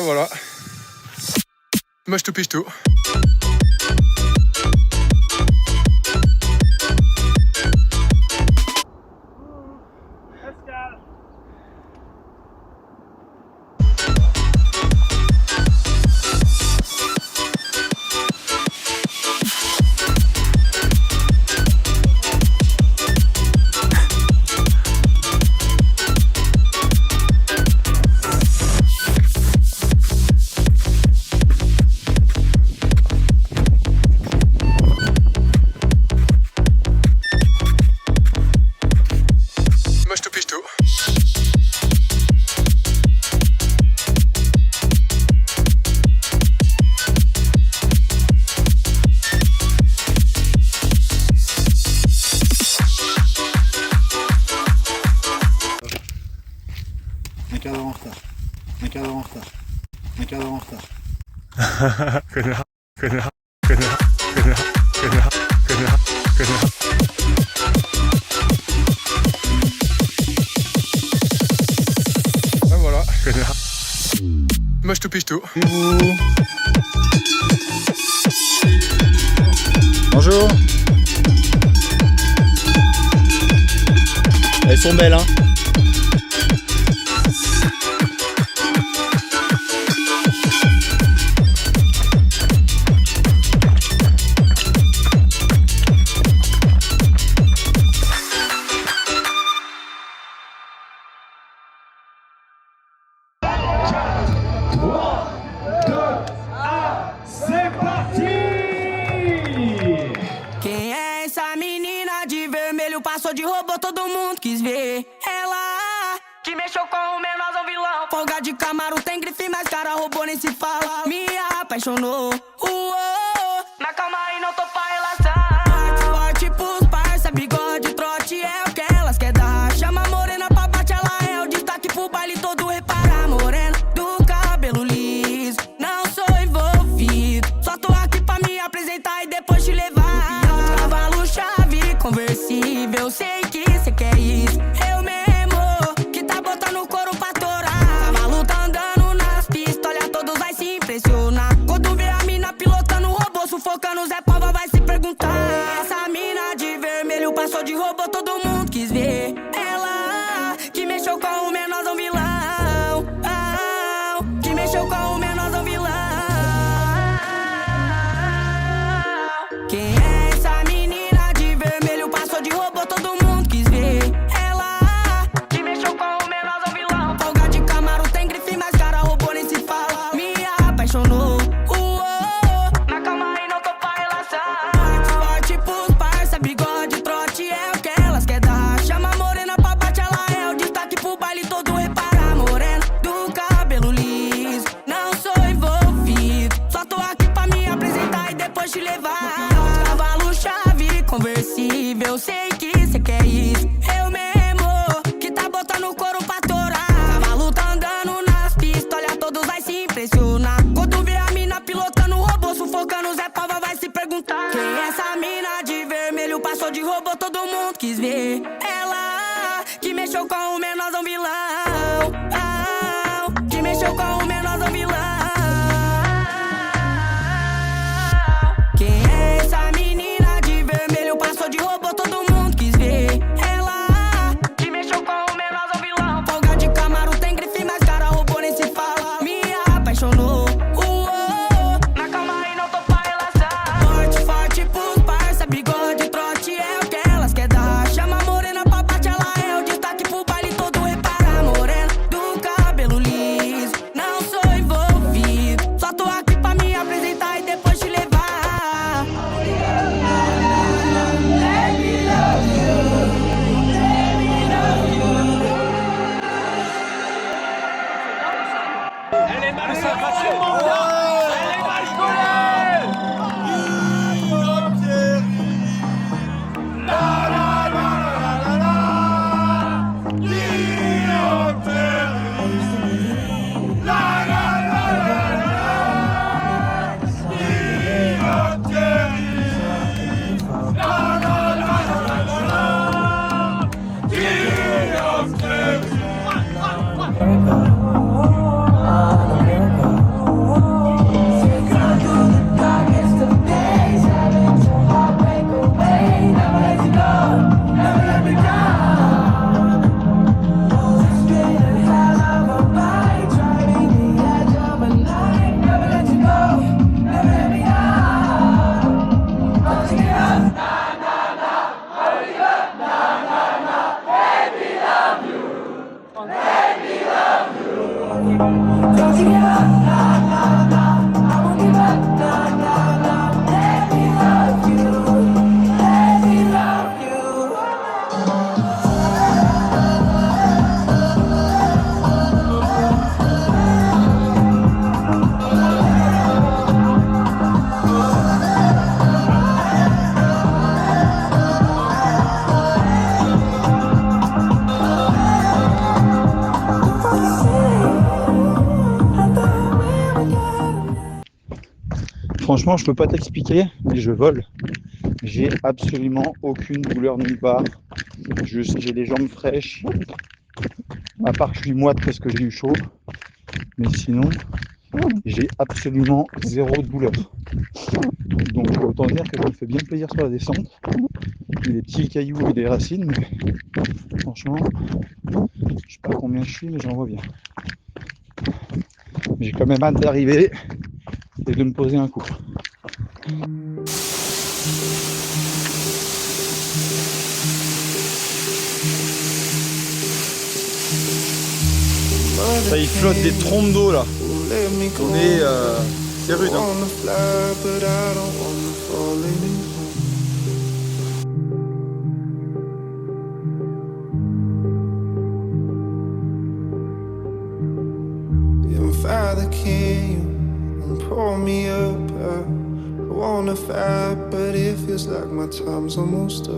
voilà. Moi je te piche tout. Un quart d'heure en retard. Un quart d'heure en retard. Un quart d'heure en retard. Connard, connard, connard, connard, connard, connard, connard. Ah voilà, connard. Moi je te piche tout. Bonjour. Elles sont belles, hein. Passou de robô, todo mundo quis ver. Ela que mexeu com o menorzão vilão. Folga de Camaro, tem grife, mas cara robô nem se fala. Me apaixonou. Mas calma aí, não tô pra relação. Forte pros parça, bigode, trote é o que elas quer dar. Chama a morena pra bate, ela é o destaque pro baile todo. Repara, morena do cabelo liso. Não sou envolvido, só tô aqui pra me apresentar e depois te levar. Cavalo chave, conversível, sei que cê quer isso. Eu mesmo, que tá botando couro pra torar. Cavalo tá andando nas pistas, olha, todos vai se impressionar. Quando vê a mina pilotando o robô, sufocando Zé Pava, vai se perguntar. Essa mina de vermelho passou de robô, todo mundo quis ver. Ela que mexeu com o menorzão vilão. Que mexeu com o menorzão vilão. Quem é essa menina de vermelho? Passou de robô, todo mundo quis ver. Ela que mexeu com o menorzão vilão. Folga de Camaro, tem grife, mas cara robô nem se fala. Me apaixonou. Mas calma aí, não tô pra relação. Forte pros parça, bigode, trote é o que elas quer dar. Chama a morena pra bate, ela é o destaque pro baile todo. Repara, morena do cabelo liso. Não sou envolvido, só tô aqui pra me apresentar e depois te levar. Cavalo chave, conversível, sei que cê quer isso. Eu mesmo, que tá botando couro pra torar. Cavalo tá andando nas pistas, olha, todos vai se impressionar. Quando vê a mina pilotando o robô, sufocando Zé Pava, vai se perguntar. Quem é essa mina de vermelho? Passou de robô, todo mundo quis ver. Ela que mexeu com o menorzão vilão. Que mexeu com o menorzão vilão. Quem é essa menina de vermelho? Passou de robô, todo mundo quis ver. Ela que mexeu com o menorzão vilão. Folga de Camaro, tem grife, mas cara robô nem se fala. Me apaixonou. Mas calma aí, não tô pra relação. Forte pros parça, bigode, trote é o que elas quer dar. Chama a morena Franchement, je peux pas t'expliquer, mais je vole. J'ai absolument aucune douleur nulle part. J'ai les jambes fraîches. À part que je suis moite parce que j'ai eu chaud. Mais sinon, j'ai absolument zéro douleur. Donc autant dire que ça me fait bien plaisir sur la descente. Il y a des petits cailloux et des racines, mais franchement, je sais pas combien je suis, mais j'en vois bien. J'ai quand même hâte d'arriver et de me poser un coup. Ça, il flotte des trompes d'eau là. On est... c'est rude. Father, can you pull me up? I wanna fight, but it feels like my time's almost up.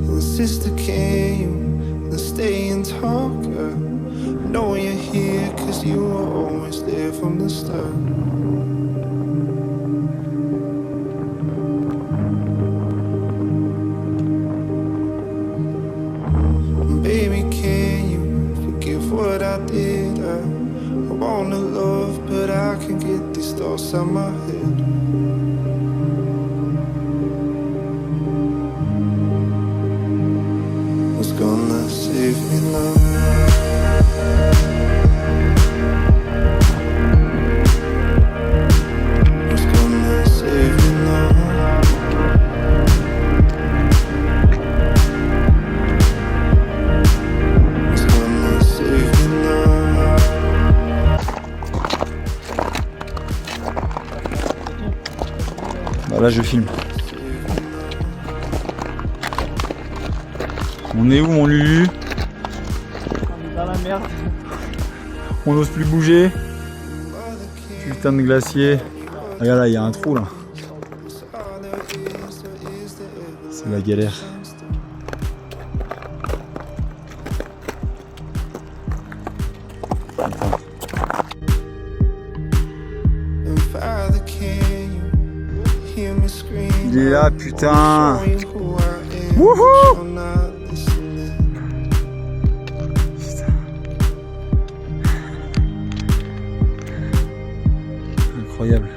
And sister, can you stay and talk? I know you're here, cause you were always there from the start. Baby, can you forgive what I did? I wanna love, but I can't get these thoughts out my head. What's gonna save me now? What's gonna save me now? Là je filme. On est où mon Lulu? On est dans la merde. On n'ose plus bouger. Putain de glacier. Regarde là, il y a un trou là. C'est la galère. Il est là, putain. Wouhou. Incroyable.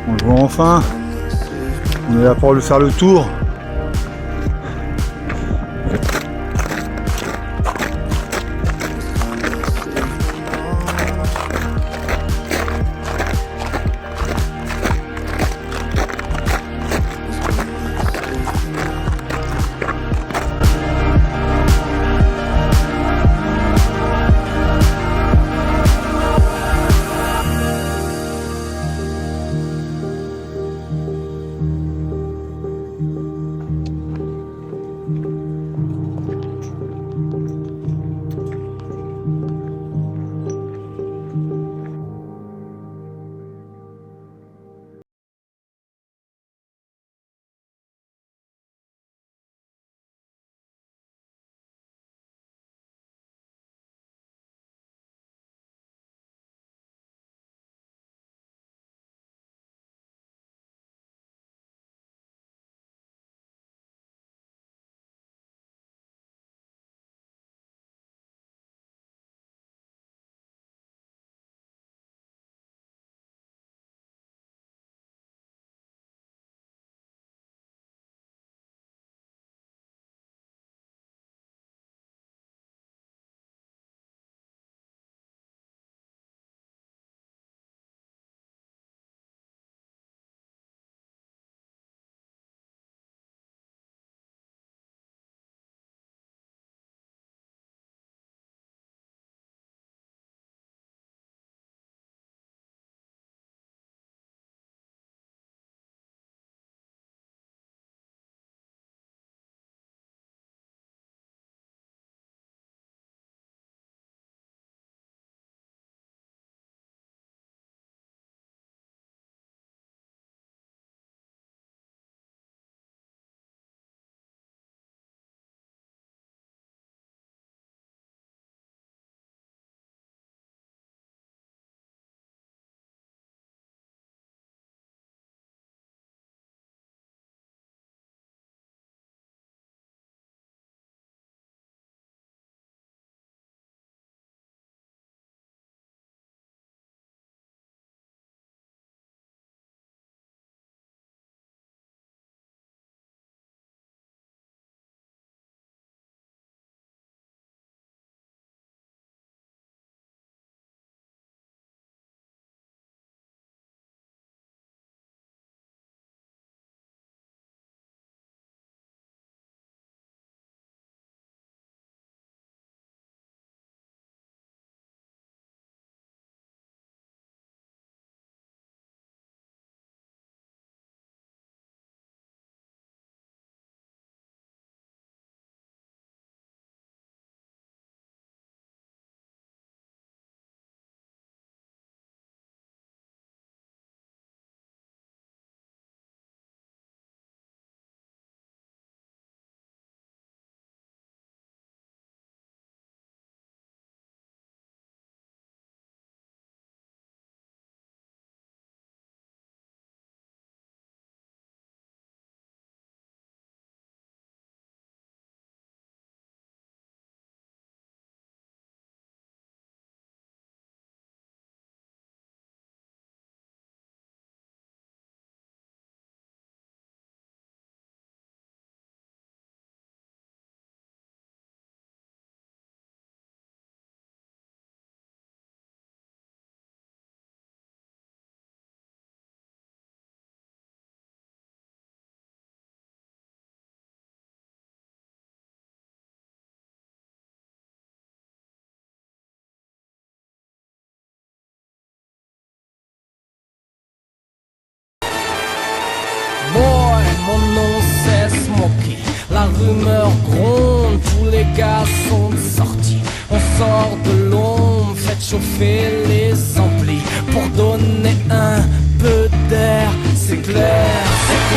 On le voit enfin. On est là pour lui faire le tour. rumeurs grondent, tous les gars sont sortis. On sort de l'ombre, faites chauffer les amplis pour donner un peu d'air. C'est clair,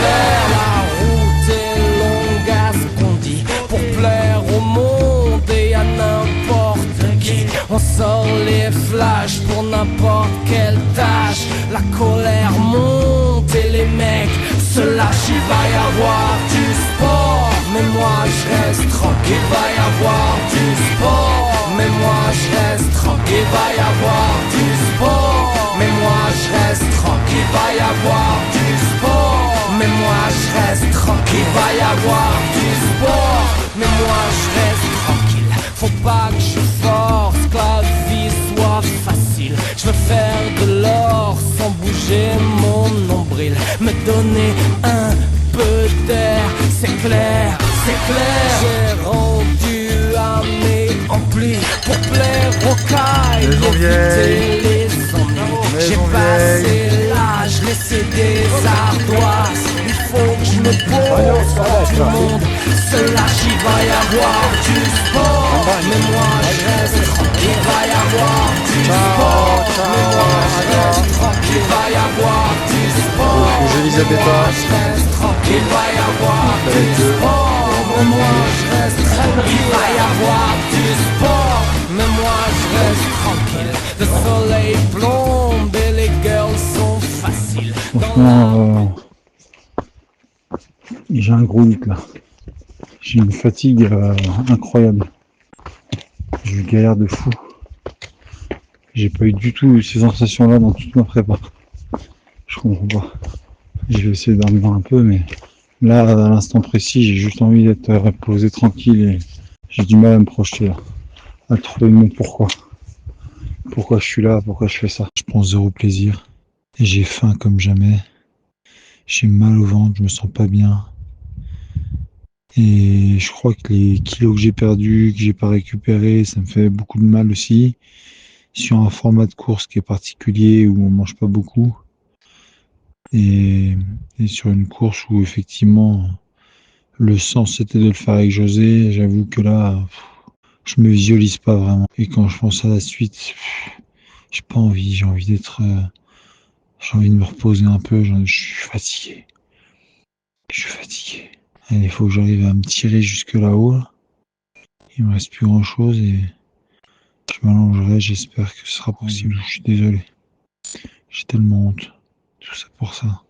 la route est longue à ce qu'on dit, pour plaire au monde et à n'importe qui. On sort les flashs pour n'importe quelle tâche. La colère monte et les mecs se lâchent. Il va y avoir du sport, mais moi je reste tranquille. Va y avoir du sport, mais moi je reste tranquille. Va y avoir du sport, mais moi je reste tranquille. Va y avoir du sport, mais moi je reste tranquille. Va y avoir du sport, mais moi je reste tranquille. Faut pas que je force, que la vie soit facile. Je veux faire de l'or sans bouger mon nombril. Me donner un peu d'air, c'est clair, c'est clair. J'ai rendu à mes amplis pour plaire aux cailles, éviter les ennuis. J'ai passé l'âge, laissé des ardoises. Il faut que je me pose quand tout le monde se lâche. Il va y avoir du sport, mais moi je reste tranquille. Il va y avoir du sport, mais moi je reste tranquille. Il va y avoir du sport, mais moi je reste tranquille. Il va y avoir du sport, mais moi je reste tranquille. Il va y avoir du sport, mais moi je reste tranquille. Le soleil plombe et les girls sont faciles. Franchement, j'ai un gros hit là. J'ai une fatigue incroyable. J'ai une galère de fou. J'ai pas eu du tout ces sensations-là dans toute ma prépa. Je comprends pas. Je vais essayer de dormir un peu, mais là, à l'instant précis, j'ai juste envie d'être reposé tranquille et j'ai du mal à me projeter là. À trouver mon pourquoi. Pourquoi je suis là, pourquoi je fais ça. Je prends zéro plaisir. Et j'ai faim comme jamais. J'ai mal au ventre, je me sens pas bien. Et je crois que les kilos que j'ai perdus, que j'ai pas récupérés, ça me fait beaucoup de mal aussi. Sur un format de course qui est particulier, où on mange pas beaucoup. Et sur une course où effectivement le sens c'était de le faire avec José, j'avoue que là, je me visualise pas vraiment. Et quand je pense à la suite, j'ai pas envie, j'ai envie d'être... j'ai envie de me reposer un peu, je suis fatigué. Je suis fatigué. Il faut que j'arrive à me tirer jusque là-haut. Là. Il me reste plus grand chose et je m'allongerai, j'espère que ce sera possible. Je suis désolé. J'ai tellement honte. Tout ça pour ça.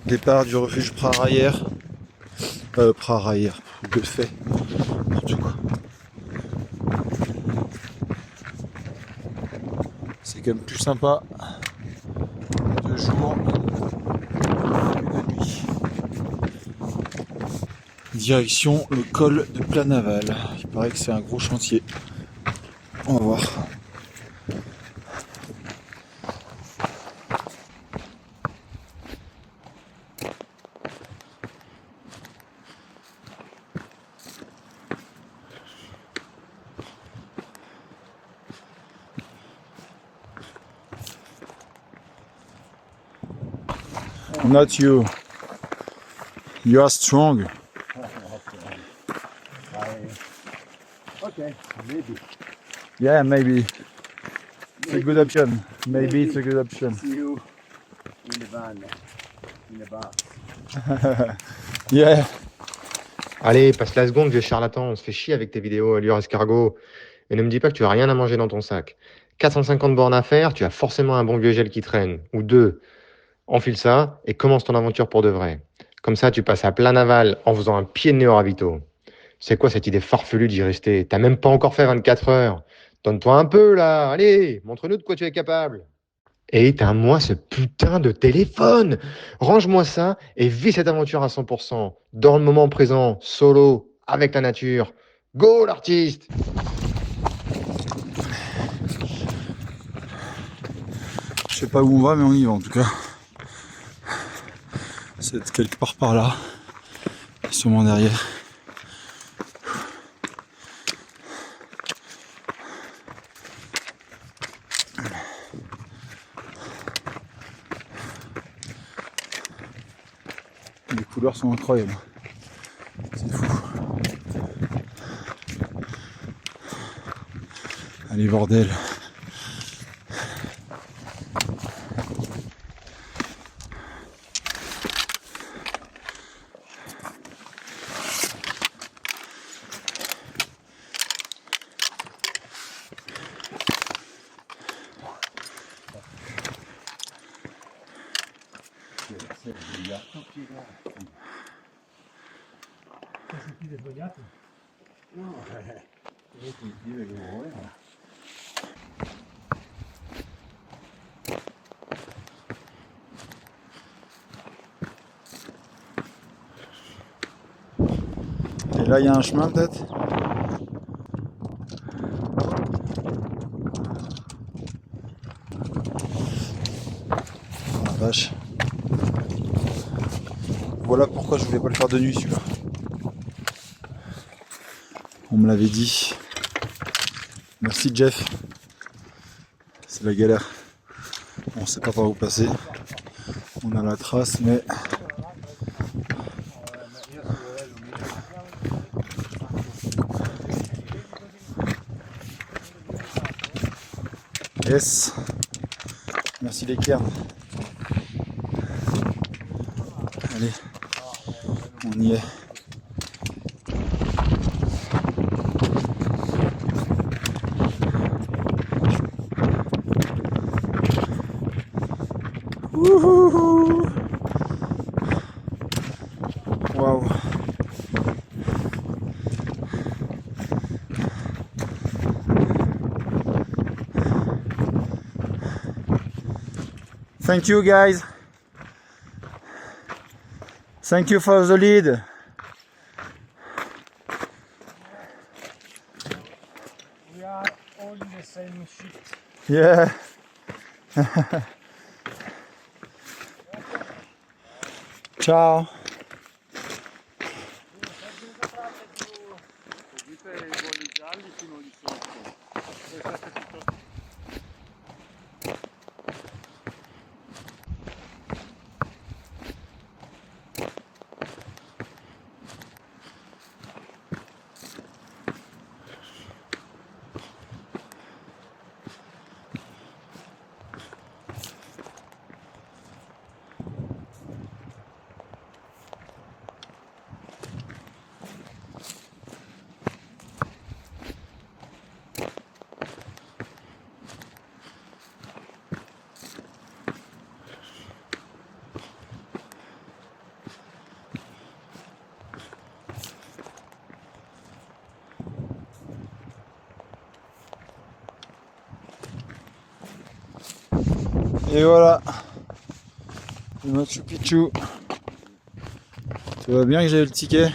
Départ du refuge Praraillère. Praraillère, je le fais. N'importe quoi. C'est quand même plus sympa de jour que de nuit. Direction le col de Planaval. Il paraît que c'est un gros chantier. On va voir. Not you. You are strong. Okay, maybe. Yeah, maybe. It's a good option. Maybe it's a good option. See you in the van, in the bar. Yeah. Allez, passe la seconde, vieux charlatan, on se fait chier avec tes vidéos allure escargot. Et ne me dis pas que tu as rien à manger dans ton sac. 450 bornes à faire, tu as forcément un bon vieux gel qui traîne. Ou deux. Enfile ça et commence ton aventure pour de vrai. Comme ça, tu passes à Planaval en faisant un pied de nez au ravito. C'est quoi cette idée farfelue d'y rester? T'as même pas encore fait 24 heures. Donne-toi un peu, là. Allez, montre-nous de quoi tu es capable. Et éteins-moi ce putain de téléphone. Range-moi ça et vis cette aventure à 100%. Dans le moment présent, solo, avec la nature. Go, l'artiste! Je sais pas où on va, mais on y va en tout cas. C'est quelque part par là. Sûrement derrière. Les couleurs sont incroyables. C'est fou. Allez bordel. Et là il y a un chemin peut-être. Oh la vache. Voilà pourquoi je voulais pas le faire de nuit celui-là. On me l'avait dit. Merci Jeff. C'est la galère. On sait pas par où passer. On a la trace mais... Yes. Merci les cairns. Allez. On y est. Wouhou. Waouh. Thank you guys. Thank you for the lead. We are all in the same ship. Yeah. Ciao. Et voilà, le Machu Picchu. Tu vois bien que j'avais le ticket?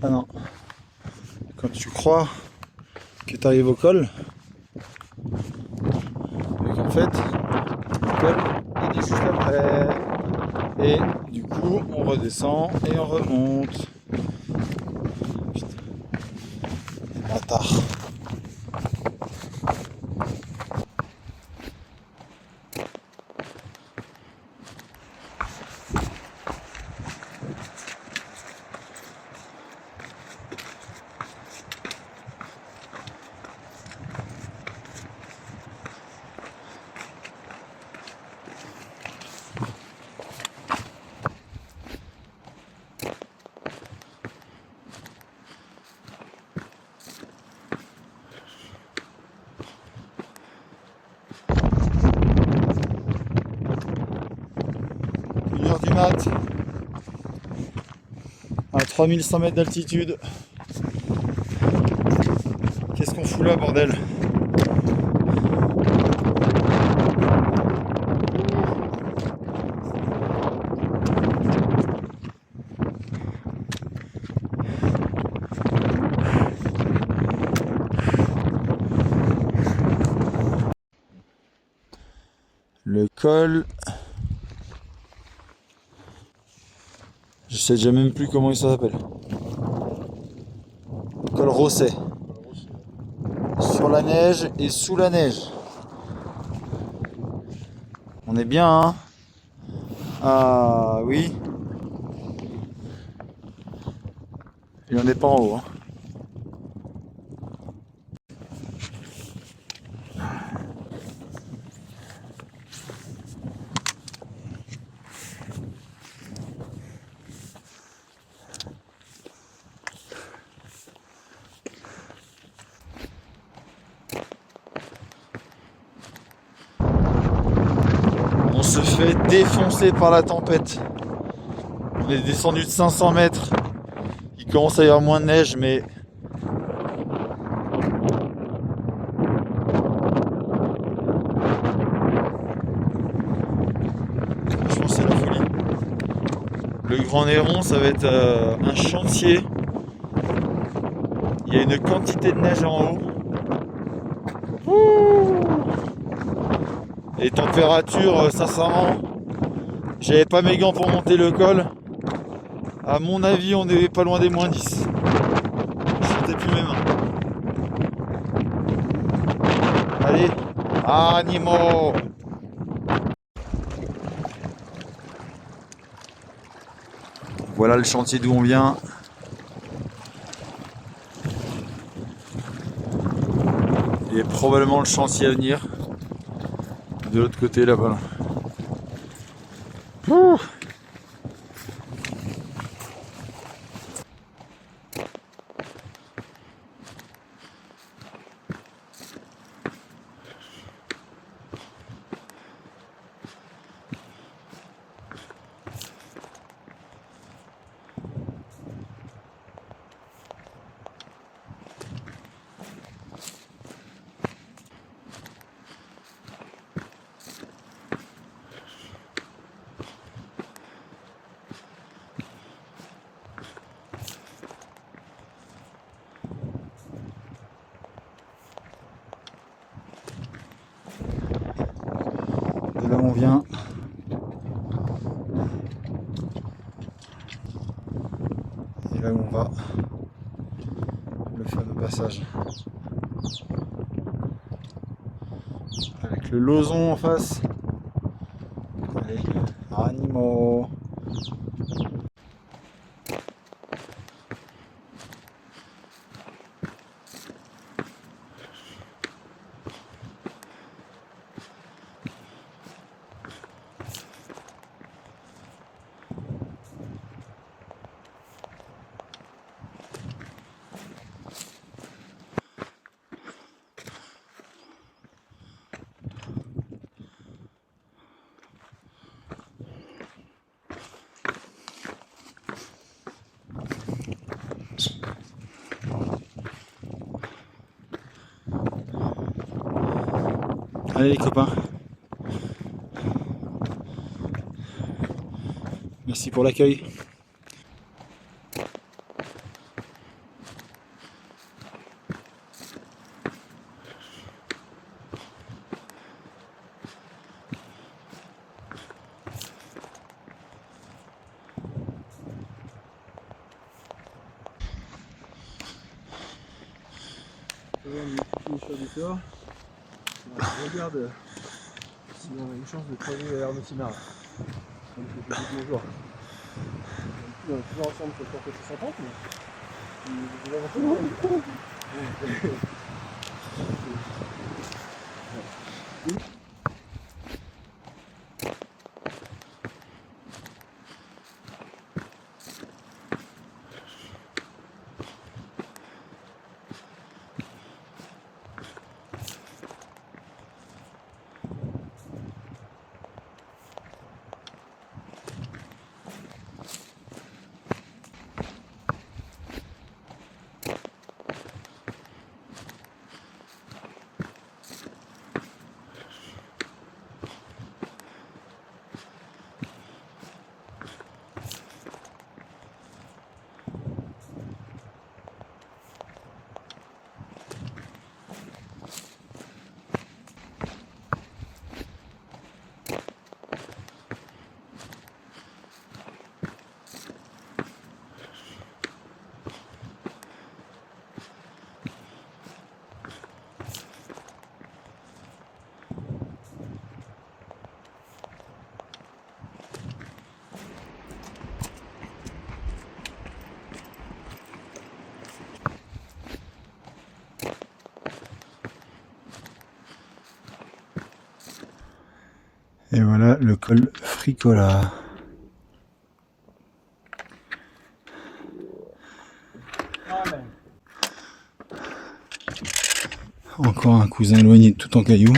Ah non. Quand tu crois que tu arrives au col, et qu'en fait, le col il est juste après. Et du coup, on redescend et on remonte. Putain. Bâtard. Du mat à 3100 mètres d'altitude. Qu'est-ce qu'on fout là, bordel? Le col. Je sais déjà même plus comment il s'appelle. Col Rosset. Sur la neige et sous la neige. On est bien, hein? Ah oui. Et on n'est pas en haut. Hein. On se fait défoncer par la tempête. On est descendu de 500 mètres. Il commence à y avoir moins de neige, mais franchement c'est la folie. Le Grand Néron, ça va être un chantier. Il y a une quantité de neige en haut. Et température, sincèrement, j'avais pas mes gants pour monter le col. À mon avis, on n'est pas loin des moins 10. Je sentais plus mes mains. Allez, animaux! Voilà le chantier d'où on vient. Et probablement le chantier à venir. De l'autre côté là-bas. Ouh. De là où on vient. Et là où on va. Le fameux passage. Avec le Lozon en face. Allez, animaux. Allez les copains. Merci pour l'accueil. Regarde si on a une chance de croiser Arnaud-Simard. Donc je dis bonjour. On est toujours ensemble sur le porte 630, mais Et voilà le col Fricola. Encore un cousin éloigné de tout en cailloux.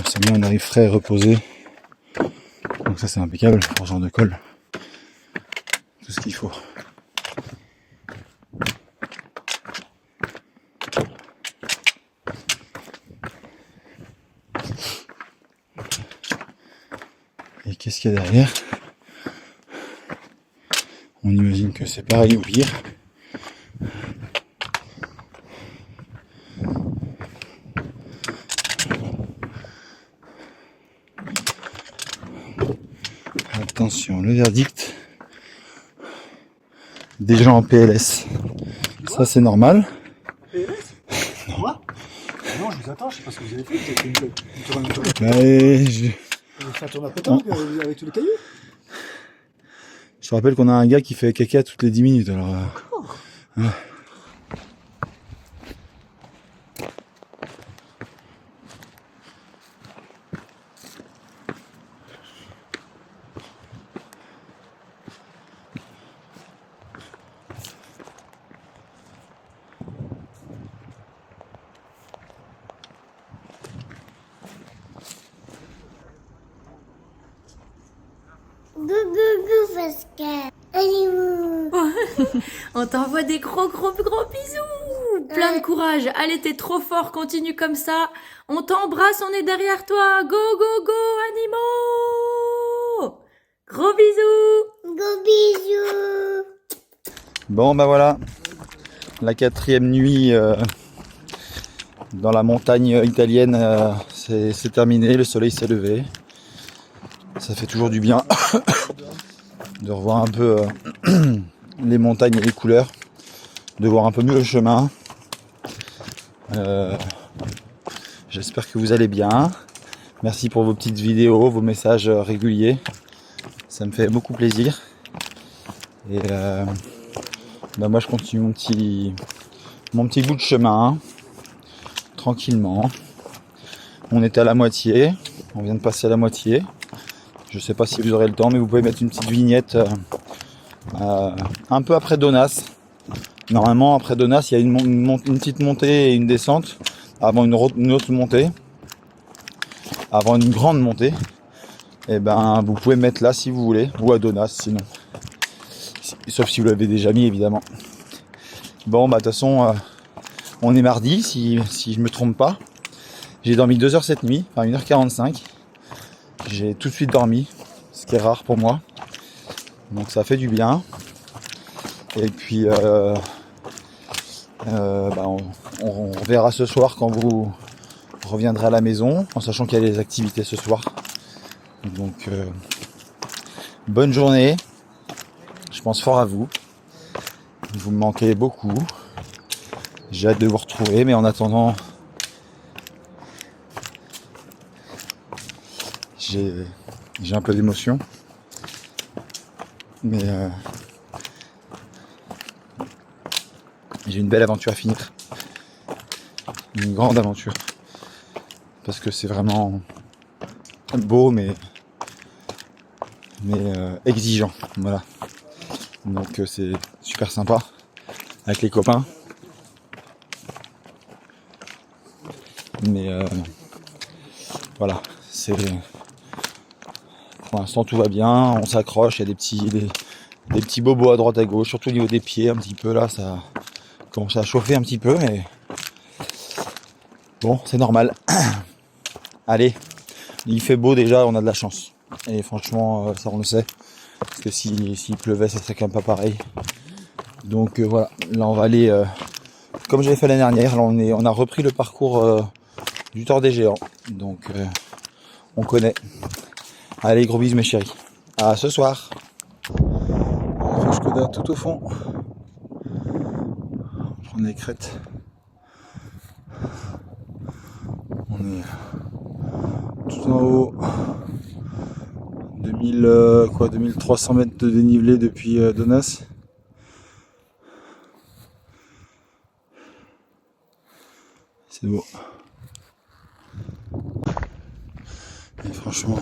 C'est bien, on arrive frais et reposé. Donc ça c'est impeccable pour ce genre de col. Tout ce qu'il faut. Et qu'est-ce qu'il y a derrière? On imagine que c'est pareil ou pire. Attention, le verdict. Des gens en PLS. Ça c'est normal. PLS? Moi? Non, je vous attends, je sais pas ce que vous avez fait. Vous avez fait une tour Vous avez fait un tour à pétanque avec tous les cailloux? Je te rappelle qu'on a un gars qui fait caca toutes les 10 minutes. Alors, ouais. On t'envoie des gros bisous. Plein de courage. Allez, t'es trop fort. Continue comme ça. On t'embrasse. On est derrière toi. Go, go, go, animaux. Gros bisous. Gros bisous. Bon bah voilà, la 4e nuit dans la montagne italienne, c'est terminé, le soleil s'est levé. Ça fait toujours du bien de revoir un peu les montagnes et les couleurs, de voir un peu mieux le chemin. J'espère que vous allez bien. Merci pour vos petites vidéos, vos messages réguliers. Ça me fait beaucoup plaisir. Et moi je continue mon petit bout de chemin, tranquillement. On est à la moitié, on vient de passer à la moitié. Je sais pas si vous aurez le temps, mais vous pouvez mettre une petite vignette un peu après Donas. Normalement après Donas il y a une petite montée et une descente avant une autre montée, avant une grande montée. Et ben vous pouvez mettre là si vous voulez, ou à Donas sinon. Sauf si vous l'avez déjà mis évidemment. Bon bah de toute façon on est mardi si je me trompe pas. J'ai dormi 2 heures cette nuit, enfin 1h45. J'ai tout de suite dormi, ce qui est rare pour moi. Donc ça fait du bien. Et puis on verra ce soir quand vous reviendrez à la maison, en sachant qu'il y a des activités ce soir. Donc bonne journée. Je pense fort à vous. Vous me manquez beaucoup. J'ai hâte de vous retrouver, mais en attendant, j'ai un peu d'émotion. Mais j'ai une belle aventure à finir. Une grande aventure. Parce que c'est vraiment beau, mais exigeant. Voilà. Donc c'est super sympa avec les copains. Mais voilà, pour l'instant tout va bien, on s'accroche, il y a des petits bobos à droite à gauche, surtout au niveau des pieds un petit peu là, ça commence à chauffer un petit peu, mais bon, c'est normal. Allez, il fait beau déjà, on a de la chance. Et franchement, ça on le sait. Parce que s'il pleuvait, ça serait quand même pas pareil. Donc voilà, là on va aller, comme j'avais fait l'année dernière, là on a repris le parcours du Tour des Géants. Donc on connaît. Allez, gros bisous mes chéris. À ce soir. Skoda tout au fond. On va prendre les crêtes. On On est tout en haut. 2300 mètres de dénivelé depuis Donas. C'est beau. Et franchement,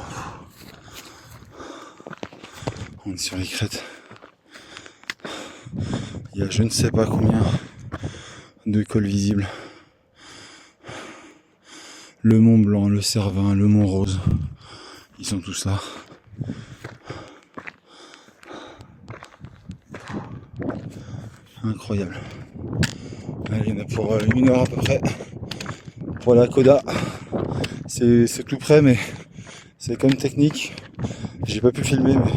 on est sur les crêtes. Il y a je ne sais pas combien de cols visibles. Le Mont Blanc, le Cervin, le Mont Rose, ils sont tous là. Incroyable. Allez, il y en a pour 1 heure à peu près. Pour la Coda, c'est tout près, mais c'est quand même technique. J'ai pas pu le filmer, mais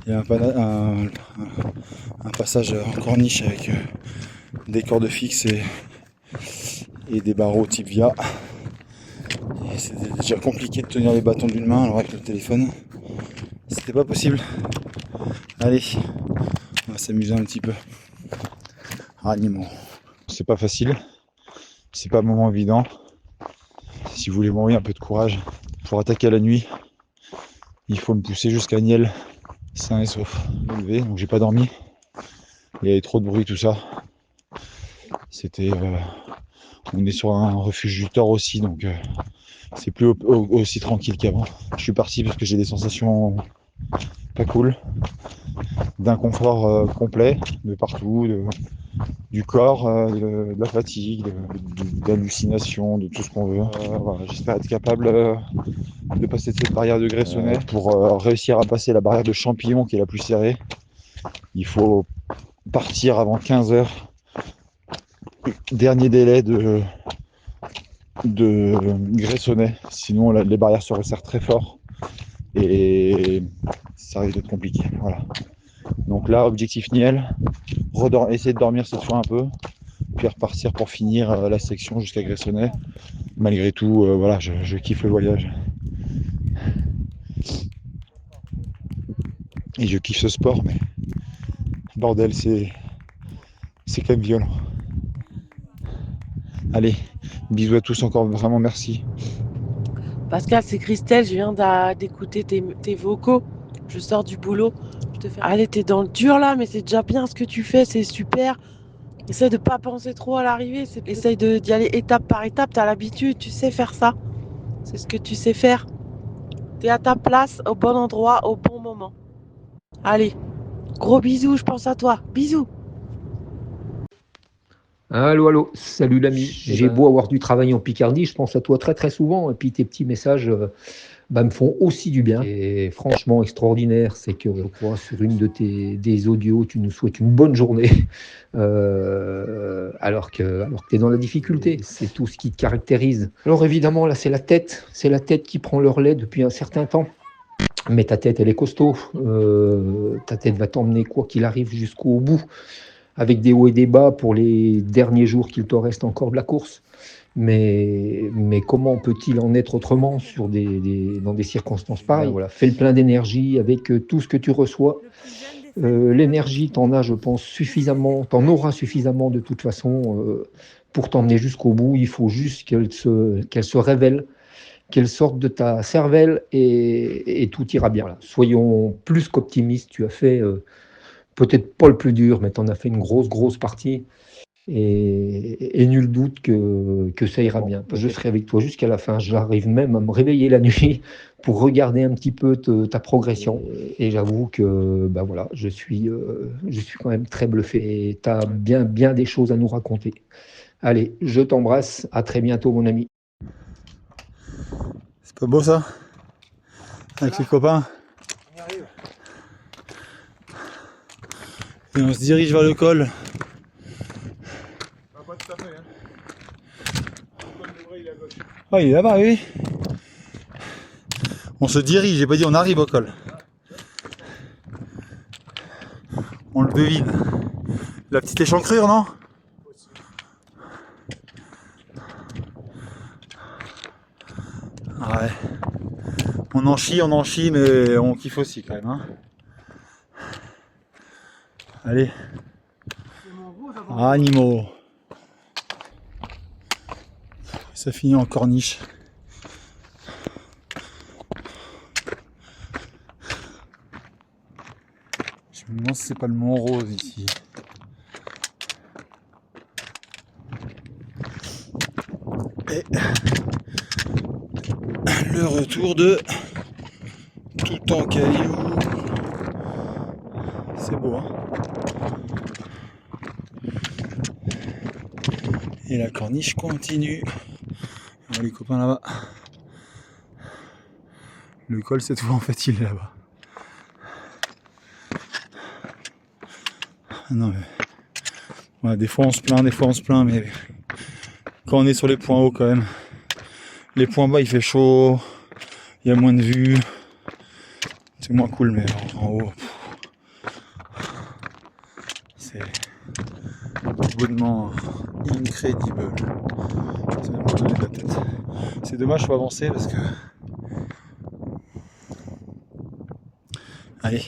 il y a un passage en corniche avec des cordes fixes et des barreaux type via. Et c'était déjà compliqué de tenir les bâtons d'une main, alors avec le téléphone, c'était pas possible. Allez, on va s'amuser un petit peu. Animaux. C'est pas facile, c'est pas un moment évident. Si vous voulez m'envoyer un peu de courage pour attaquer la nuit, il faut me pousser jusqu'à Niel, sain et sauf. Donc j'ai pas dormi, il y avait trop de bruit, tout ça. C'était, on est sur un refuge du Thor aussi, donc c'est plus aussi tranquille qu'avant. Je suis parti parce que j'ai des sensations pas cool, d'inconfort complet de partout, du corps, de la fatigue, d'hallucination, de tout ce qu'on veut. Voilà, j'espère être capable de passer cette barrière de Gressonnet. Pour réussir à passer la barrière de Champillon qui est la plus serrée, il faut partir avant 15h. Dernier délai de Gressonnet, sinon les barrières se resserrent très fort et ça risque d'être compliqué. Voilà. Donc là, objectif Niel, essayer de dormir cette fois un peu, puis repartir pour finir la section jusqu'à Gressonnet. Malgré tout, voilà, je kiffe le voyage. Et je kiffe ce sport, mais bordel, c'est quand même violent. Allez, bisous à tous encore, vraiment merci. Pascal, c'est Christelle, je viens d'écouter tes vocaux. Je sors du boulot. Allez, t'es dans le dur là, mais c'est déjà bien ce que tu fais, c'est super. Essaye de pas penser trop à l'arrivée. Essaye d'y aller étape par étape, t'as l'habitude, tu sais faire ça. C'est ce que tu sais faire. T'es à ta place, au bon endroit, au bon moment. Allez, gros bisous, je pense à toi. Bisous. Allô, allô, salut l'ami. J'ai beau avoir dû travailler en Picardie, je pense à toi très très souvent. Et puis tes petits messages me font aussi du bien. Et franchement extraordinaire, c'est que je crois sur une de des audios, tu nous souhaites une bonne journée, alors que tu es dans la difficulté. C'est tout ce qui te caractérise. Alors évidemment, là c'est la tête qui prend le relais depuis un certain temps. Mais ta tête, elle est costaud. Ta tête va t'emmener quoi qu'il arrive jusqu'au bout, avec des hauts et des bas pour les derniers jours qu'il te reste encore de la course. Mais comment peut-il en être autrement dans des circonstances pareilles? Voilà, fais le plein d'énergie avec tout ce que tu reçois. L'énergie, t'en as, je pense, suffisamment, t'en auras suffisamment de toute façon pour t'emmener jusqu'au bout. Il faut juste qu'elle se révèle, qu'elle sorte de ta cervelle et tout ira bien. Là. Soyons plus qu'optimistes. Tu as fait peut-être pas le plus dur, mais tu en as fait une grosse partie. Et nul doute que ça ira bien. Je serai avec toi jusqu'à la fin. J'arrive même à me réveiller la nuit pour regarder un petit peu ta progression. Et j'avoue que voilà, je suis quand même très bluffé. Et tu as bien des choses à nous raconter. Allez, je t'embrasse. À très bientôt, mon ami. C'est pas beau ça? Avec les copains. On y arrive. Et on se dirige vers le col. Pas tout à fait, hein. Le col de Bray, il est à gauche. Ah, il est là-bas, oui. On se dirige, j'ai pas dit on arrive au col. On le devine. La petite échancrure, non? Ouais. On en chie, mais on kiffe aussi quand même. Hein. Allez. Animaux. Ça finit en corniche. Je me demande si c'est pas le Mont Rose ici. Et le retour de tout en cailloux. C'est beau, hein. Et la corniche continue. Alors, les copains là-bas. Le col cette fois en fait il est là-bas. Non mais. Ouais, des fois on se plaint, mais quand on est sur les points hauts quand même. Les points bas il fait chaud, il y a moins de vue. C'est moins cool, mais en haut. C'est bonnement incredible. Ça va me donner de la tête. C'est dommage, faut avancer parce que. Allez.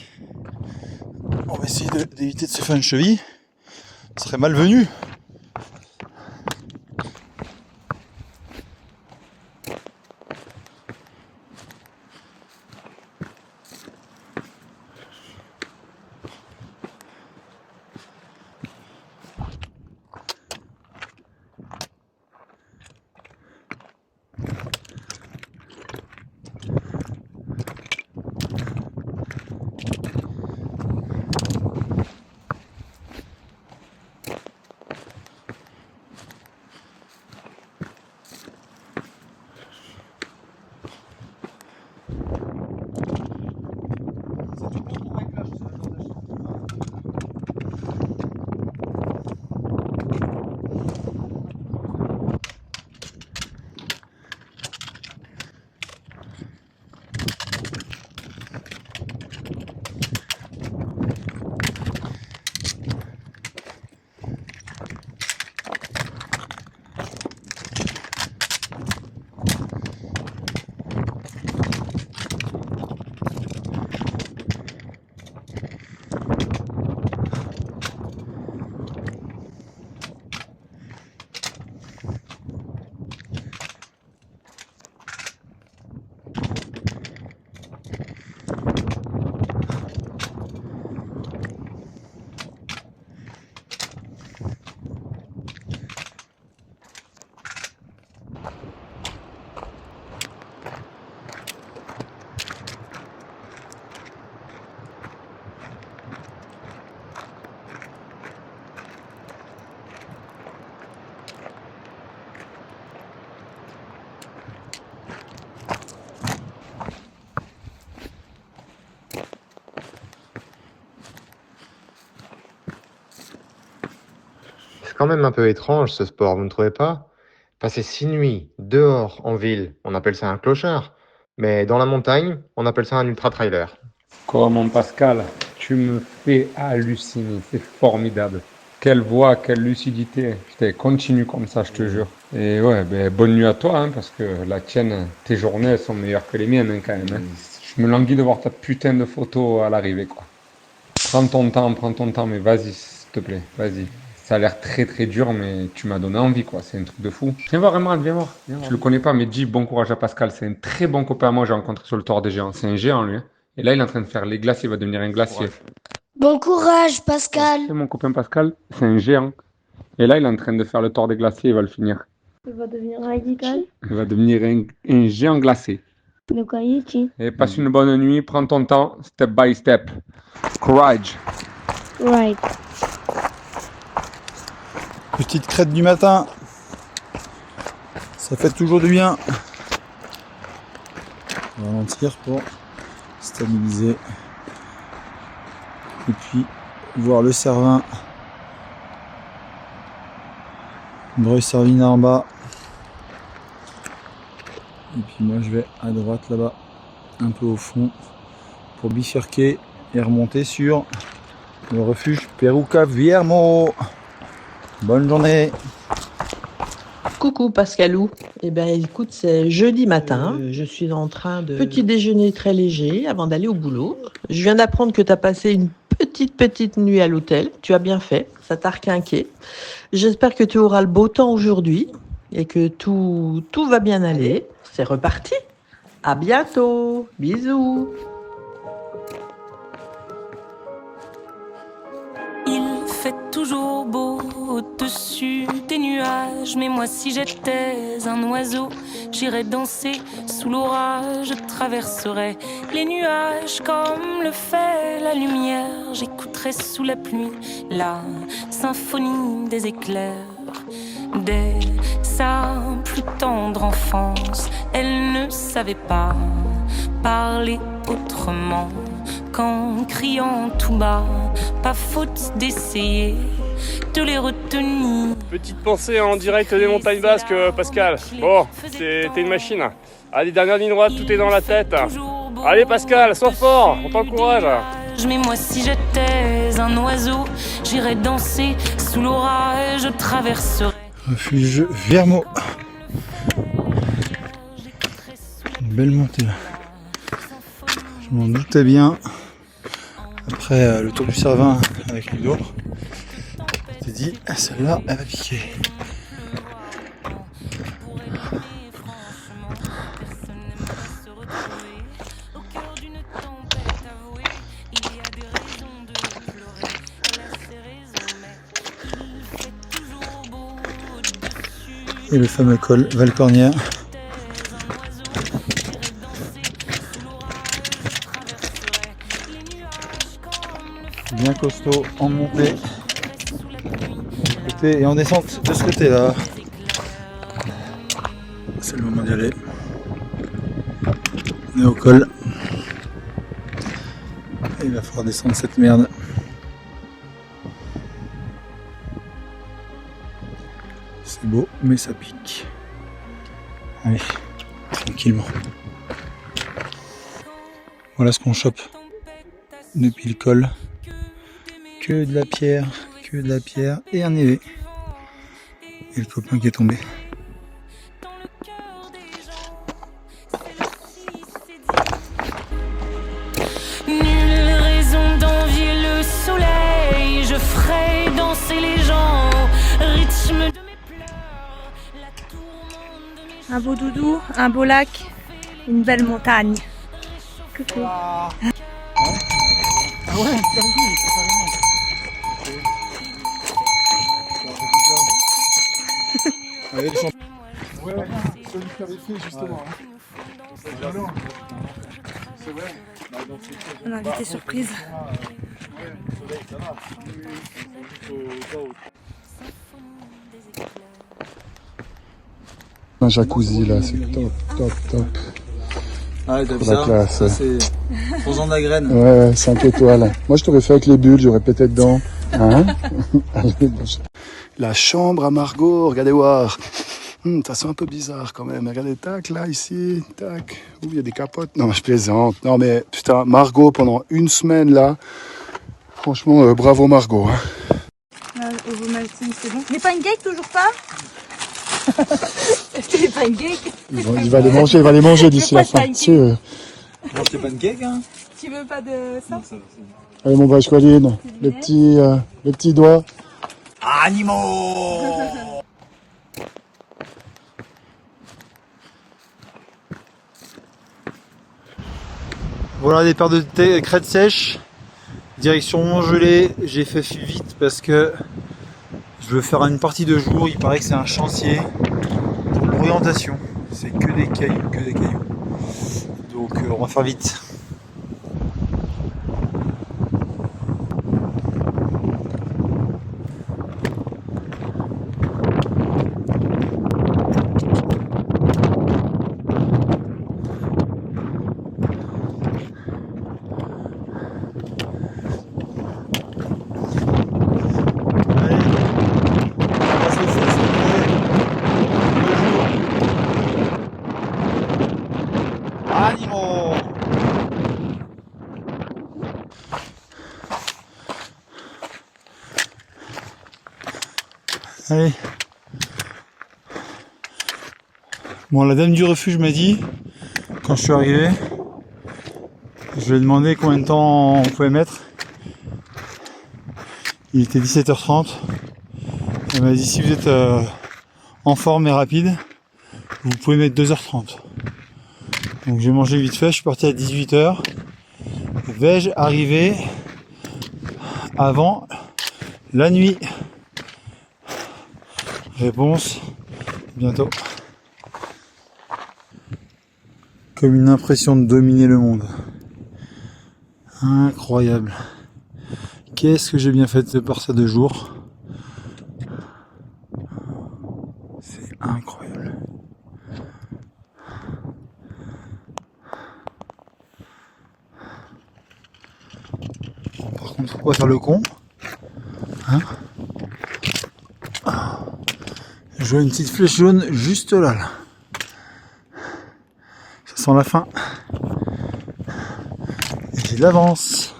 On va essayer d'éviter de se faire une cheville. Ce serait malvenu. C'est quand même un peu étrange ce sport, vous ne trouvez pas? Passer 6 nuits dehors en ville, on appelle ça un clochard. Mais dans la montagne, on appelle ça un ultra-trailer. Quoi, mon Pascal, tu me fais halluciner, c'est formidable. Quelle voix, quelle lucidité. Putain, continue comme ça, je te jure. Et ouais, bonne nuit à toi, hein, parce que la tienne, tes journées, elles sont meilleures que les miennes, hein, quand même. Hein. Je me languis de voir ta putain de photo à l'arrivée, quoi. Prends ton temps, mais vas-y, s'il te plaît, vas-y. Ça a l'air très très dur, mais tu m'as donné envie, quoi. C'est un truc de fou. Viens voir, Emerald, viens voir. Tu le connais pas, mais dis bon courage à Pascal. C'est un très bon copain à moi, j'ai rencontré sur le Tour des Géants. C'est un géant, lui. Hein. Et là, il est en train de faire les glaciers, il va devenir un glacier. Bon courage, Pascal. C'est mon copain Pascal, c'est un géant. Et là, il est en train de faire le Tour des glaciers, il va le finir. Il va devenir radical. Il va devenir un géant glacé. De quoi il est-il? Et passe une bonne nuit, prends ton temps, step by step. Courage. Right. Petite crête du matin. Ça fait toujours du bien. On va ralentir pour stabiliser. Et puis voir le Cervin. Breuil-Servine en bas. Et puis moi je vais à droite là-bas, un peu au fond, pour bifurquer et remonter sur le refuge Peruca Viermo. Bonne journée. Coucou Pascalou. Eh bien écoute, c'est jeudi matin. Je suis en train de petit déjeuner très léger avant d'aller au boulot. Je viens d'apprendre que tu as passé une petite nuit à l'hôtel. Tu as bien fait, ça t'a requinqué. J'espère que tu auras le beau temps aujourd'hui et que tout va bien aller. C'est reparti. À bientôt. Bisous. fait toujours beau au-dessus des nuages. Mais moi si j'étais un oiseau, j'irais danser sous l'orage. Je traverserais les nuages comme le fait la lumière. J'écouterais sous la pluie la symphonie des éclairs. Dès sa plus tendre enfance, elle ne savait pas parler autrement qu'en criant tout bas. Pas faute d'essayer de les retenir. Petite pensée en direct des montagnes basques, Pascal. Bon, t'es une machine. Allez, dernière ligne droite, tout est dans la tête. Allez Pascal, sois fort, on t'encourage. Mais moi si j'étais un oiseau, j'irais danser sous l'orage. Je traverserais Refuge Vermeau. Une belle montée là. Je m'en doutais bien. Après le tour du Cervin avec Ludo, je t'ai dit, celle-là, elle va piquer. Et le fameux col Valcornière. Bien costaud en montée et en descente de ce côté là. C'est le moment d'y aller. On est au col. Et il va falloir descendre cette merde. C'est beau mais ça pique. Allez, tranquillement. Voilà ce qu'on chope depuis le col. Que de la pierre et un névé. Et le copain qui est tombé. nulle raison d'envier le soleil. Je ferai danser les gens au rythme de mes pleurs. Un beau doudou, un beau lac, une belle montagne. Coucou. Ah ouais, carrément. Allez, les champions. Ouais, celui qui avait fait justement. C'est vrai. Un invité surprise. Un jacuzzi là, c'est top. Ah ouais, t'as vu Pour la ça, classe, ça ouais. c'est posant de la graine. Ouais, 5 étoiles. Moi je t'aurais fait avec les bulles, j'aurais pété dedans. Hein. Allez, la chambre à Margot, regardez voir. Ça sent un peu bizarre quand même. Regardez, tac, là, ici, tac. Ouh, il y a des capotes. Non, je plaisante. Non, mais putain, Margot, pendant une semaine, là, franchement, bravo Margot. Ovomaltine, c'est bon. Les pancakes, toujours pas? Est-ce que les pancakes? Il va les manger d'ici la fin. Sûr. Mange tes pancakes, hein? Tu veux pas de ça? Allez, mon vache Colline, les petits doigts. Animaux. Voilà des paires de crêtes sèches, direction Montgelée. J'ai fait vite parce que je veux faire une partie de jour. Il paraît que c'est un chantier pour l'orientation. C'est que des cailloux, Donc on va faire vite. Allez. Bon, la dame du refuge m'a dit, quand je suis arrivé, je lui ai demandé combien de temps on pouvait mettre. Il était 17h30. Elle m'a dit, si vous êtes en forme et rapide, vous pouvez mettre 2h30. Donc j'ai mangé vite fait, je suis parti à 18h. Vais-je arriver avant La nuit. Réponse bientôt. Comme une impression de dominer le monde. Incroyable. Qu'est-ce que j'ai bien fait de partir de jour. C'est incroyable. Par contre, faut pas faire le con. Hein? Je vois une petite flèche jaune juste là. Ça sent la fin. Et j'ai de l'avance.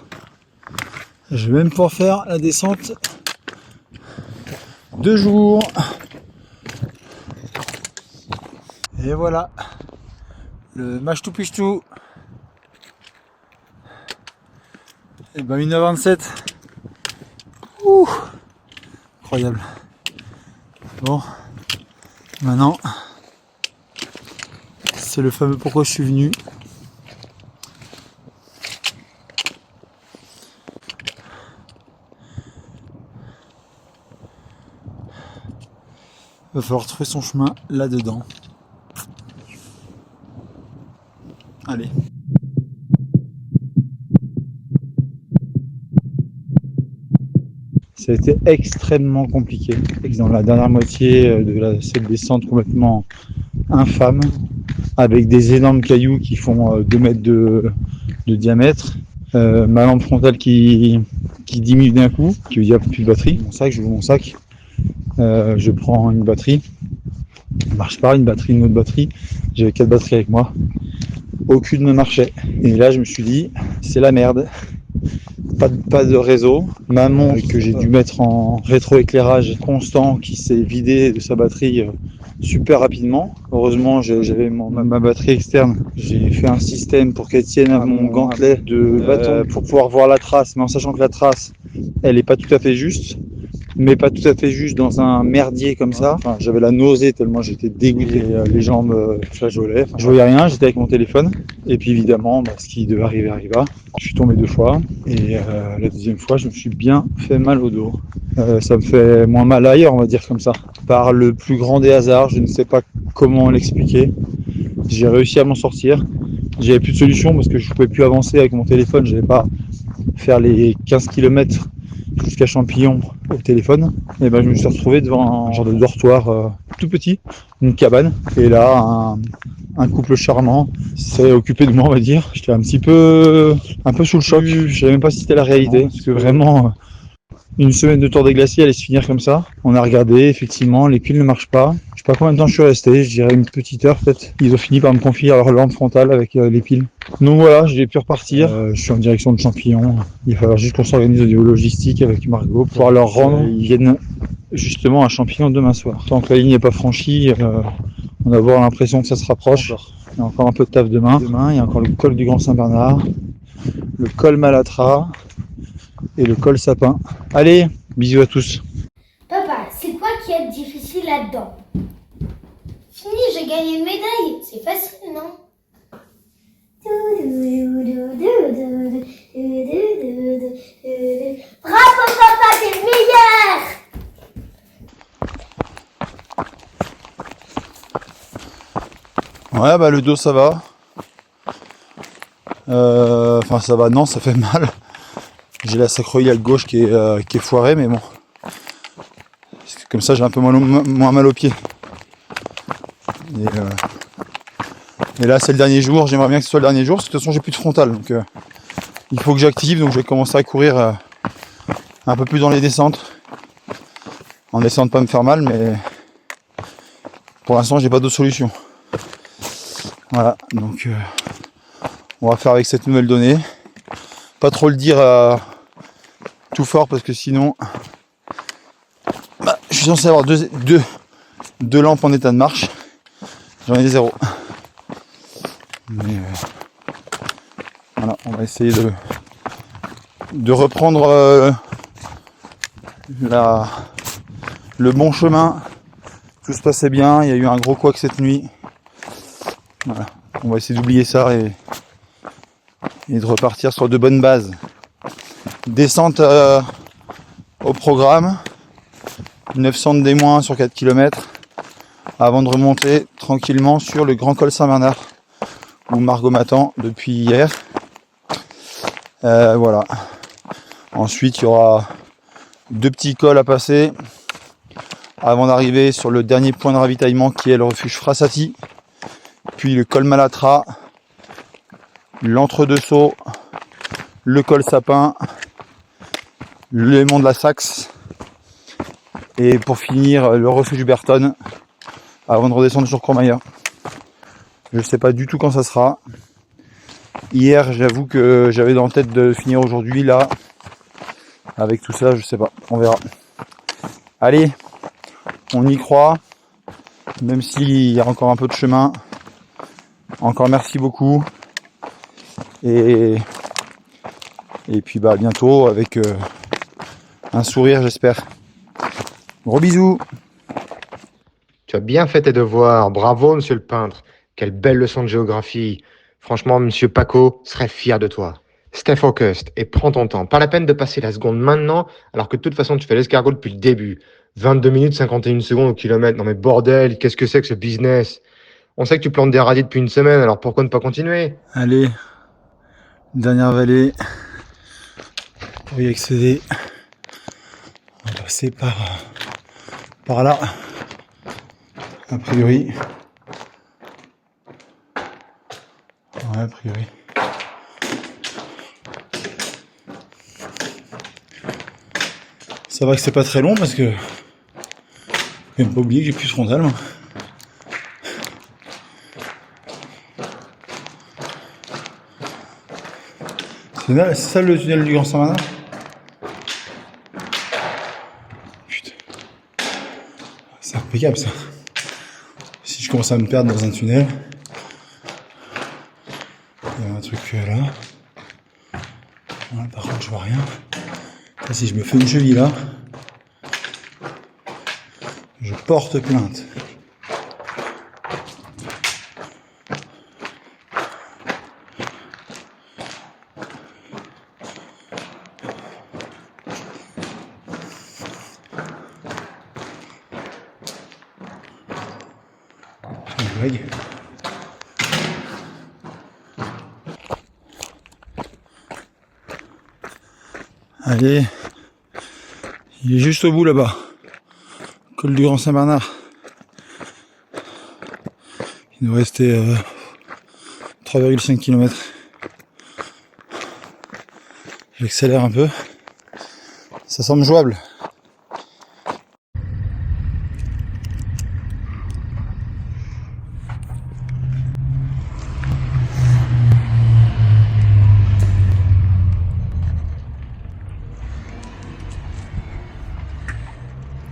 Je vais même pouvoir faire la descente 2 jours. Et voilà. Le match tout piche tout. Et ben 1h27. Ouh. Incroyable. Bon. Maintenant, c'est le fameux pourquoi je suis venu. Il va falloir trouver son chemin là-dedans. Allez. Ça a été extrêmement compliqué. Dans la dernière moitié de cette descente complètement infâme, avec des énormes cailloux qui font 2 mètres de diamètre, ma lampe frontale qui diminue d'un coup, qui veut dire plus de batterie. J'ouvre mon sac, je prends une batterie, ça marche pas, une autre batterie, j'avais 4 batteries avec moi, aucune ne marchait. Et là je me suis dit, c'est la merde. Pas de réseau, ma montre que j'ai dû mettre en rétroéclairage constant qui s'est vidée de sa batterie super rapidement. Heureusement j'avais ma batterie externe, j'ai fait un système pour qu'elle tienne à mon gantelet de bâton pour pouvoir voir la trace, mais en sachant que la trace elle est pas tout à fait juste, mais pas tout à fait juste dans un merdier comme ça. Enfin, j'avais la nausée tellement j'étais dégoûté, les jambes flageolaient, je voyais rien, j'étais avec mon téléphone et puis évidemment ce qui devait arriver arriva. Je suis tombé 2 fois et la deuxième fois je me suis bien fait mal au dos. Ça me fait moins mal ailleurs, on va dire comme ça. Par le plus grand des hasards, je ne sais pas comment l'expliquer, j'ai réussi à m'en sortir. J'avais plus de solution parce que je ne pouvais plus avancer avec mon téléphone, je n'allais pas faire les 15 km jusqu'à Champillon au téléphone. Et ben je me suis retrouvé devant un genre de dortoir tout petit, une cabane, et là un couple charmant s'est occupé de moi, on va dire. J'étais un peu sous le choc, je savais même pas si c'était la réalité, parce que vraiment une semaine de Tour des Glaciers allait se finir comme ça. On a regardé, effectivement, les piles ne marchent pas. Je sais pas combien de temps je suis resté, je dirais une petite heure peut-être. Ils ont fini par me confier leur lampe frontale avec les piles. Donc voilà, j'ai pu repartir. Je suis en direction de Champillon. Il va falloir juste qu'on s'organise au niveau logistique avec Margot pour pouvoir leur rendre. Ils viennent justement à Champillon demain soir. Tant que la ligne n'est pas franchie, on va avoir l'impression que ça se rapproche. Il y a encore un peu de taf demain. Demain, il y a encore le col du Grand Saint-Bernard, le col Malatra et le col Sapin. Allez, bisous à tous. Papa, c'est quoi qui est difficile là-dedans? Fini, j'ai gagné une médaille. C'est facile, non? Bravo papa, t'es le meilleur! Ouais, bah le dos ça va. Enfin ça va, non, ça fait mal. J'ai la sacroiliac gauche qui est foirée, mais bon. Comme ça j'ai un peu moins mal aux pieds. Et là c'est le dernier jour, j'aimerais bien que ce soit le dernier jour, parce que de toute façon j'ai plus de frontal. Donc il faut que j'active, donc je vais commencer à courir un peu plus dans les descentes. En essayant de pas me faire mal, mais pour l'instant j'ai pas d'autre solution. Voilà, donc on va faire avec cette nouvelle donnée. Pas trop le dire tout fort parce que sinon je suis censé avoir deux lampes en état de marche. J'en ai 0. Mais voilà, on va essayer de reprendre le bon chemin. Tout se passait bien, il y a eu un gros couac cette nuit. Voilà, on va essayer d'oublier ça et de repartir sur de bonnes bases. Descente Au programme, 900 de D- sur 4 km avant de remonter tranquillement sur le Grand Col Saint-Bernard où Margot m'attend depuis hier. Voilà. Ensuite, il y aura 2 petits cols à passer avant d'arriver sur le dernier point de ravitaillement qui est le refuge Frassati, puis le col Malatra, l'Entre-deux-Sceaux, le col Sapin, le mont de la Saxe et pour finir le refuge Berton avant de redescendre sur Courmayeur. Je sais pas du tout quand ça sera. Hier, j'avoue que j'avais dans la tête de finir aujourd'hui. Là, avec tout ça, je sais pas. On verra. Allez, on y croit. Même s'il y a encore un peu de chemin. Encore merci beaucoup. Et puis bah à bientôt avec un sourire, j'espère. Gros bisous. Tu as bien fait tes devoirs. Bravo, monsieur le peintre. Quelle belle leçon de géographie. Franchement, monsieur Paco serait fier de toi. Stay focused et prends ton temps. Pas la peine de passer la seconde maintenant, alors que de toute façon, tu fais l'escargot depuis le début. 22 minutes 51 secondes au kilomètre. Non mais bordel, qu'est-ce que c'est que ce business? On sait que tu plantes des radis depuis une semaine, alors pourquoi ne pas continuer? Allez, dernière vallée. Pour y accéder, on va passer par là. A priori. Ouais, a priori. Ça va que c'est pas très long parce que faut même pas oublier que j'ai plus ce frontal. Moi. C'est ça le tunnel du Grand Saint-Bernard? Putain. C'est impeccable ça. Si je commence à me perdre dans un tunnel, il y a un truc là. Voilà, par contre je vois rien. Là, si je me fais une cheville là, je porte plainte. Allez, il est juste au bout là-bas, col du Grand Saint-Bernard. Il nous restait 3,5 km. J'accélère un peu, ça semble jouable.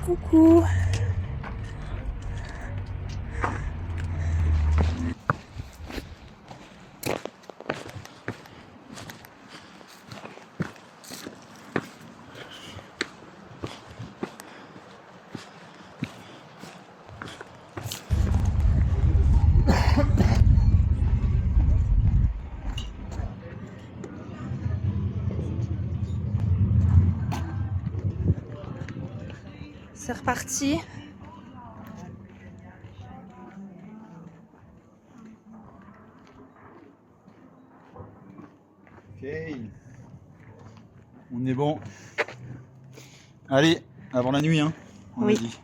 Coucou. C'est reparti. Ok, on est bon. Allez, avant la nuit, hein. On Oui. a dit.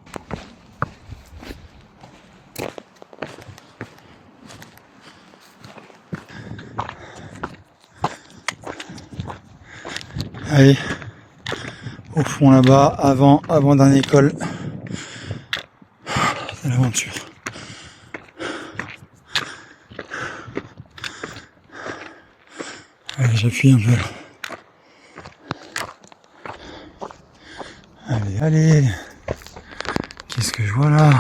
Allez, au fond là-bas, avant dernier col. C'est l'aventure. Allez, j'appuie un peu là. Allez, allez. Qu'est-ce que je vois là?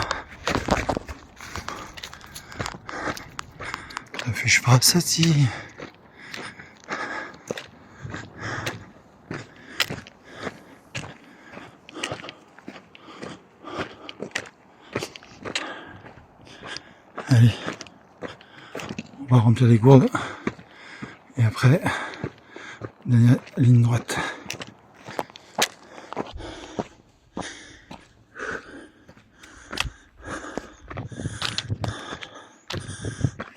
Refuge Frassati. Allez, on va remplir les gourdes et après, dernière ligne droite.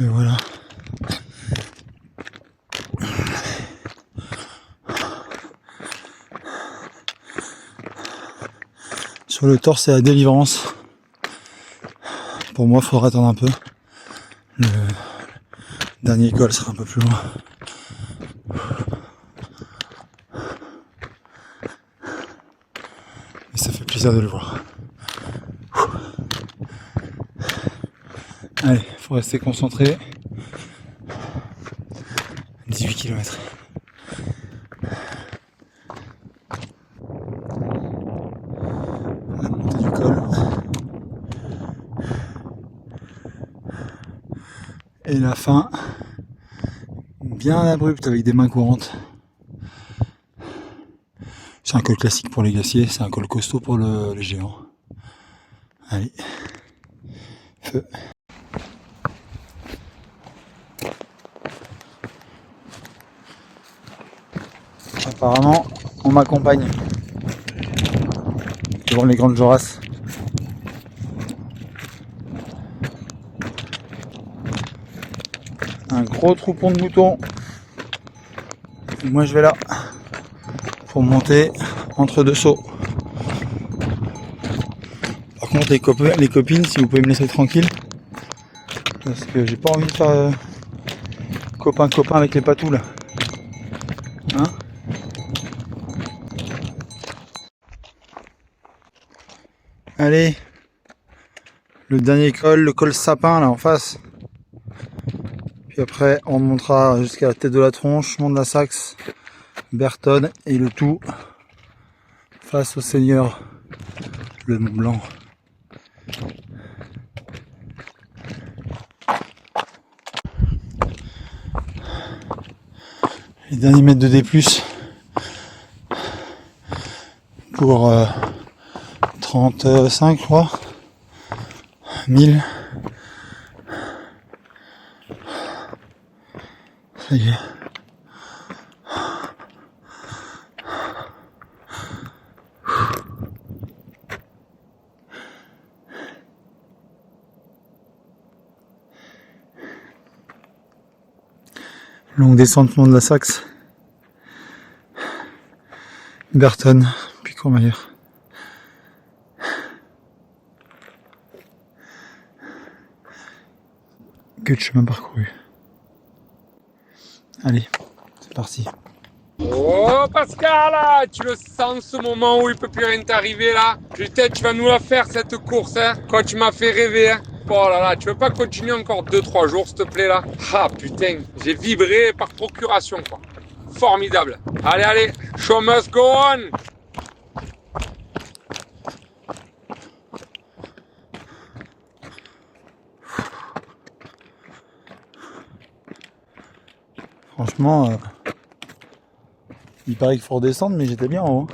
Et voilà. Sur le torse, c'est la délivrance. Pour moi, il faudra attendre un peu. Le dernier col sera un peu plus loin. Et ça fait plaisir de le voir. Allez, faut rester concentré. 18 km. La montée du col. Et la fin, bien abrupte avec des mains courantes. C'est un col classique pour les glaciers, c'est un col costaud pour les géants. Allez, feu. Apparemment, on m'accompagne devant les grandes jorasses. Un gros troupeau de moutons. Et moi je vais là pour monter entre deux sauts. Par contre les copines, si vous pouvez me laisser tranquille, parce que j'ai pas envie de faire copain avec les patous là. Hein? Allez, le dernier col, le col sapin là en face. Puis après, on montera jusqu'à la tête de la tronche, Mont de la Saxe, Bertone et le tout face au Seigneur, le Mont Blanc. Les derniers mètres de D+, pour 35 je crois, 1000. Ça y est. Longue descente Mont de la Saxe, Bertone, puis Courmayeur. Que de chemin parcouru. Allez, c'est parti. Oh Pascal, tu le sens ce moment où il peut plus rien t'arriver là? Putain, tu vas nous la faire cette course, hein? Quand tu m'as fait rêver, hein? Oh là là, tu veux pas continuer encore 2-3 jours s'il te plaît là? Ah putain, j'ai vibré par procuration quoi. Formidable. Allez, allez, show must go on! Franchement, il paraît qu'il faut redescendre, mais j'étais bien en haut.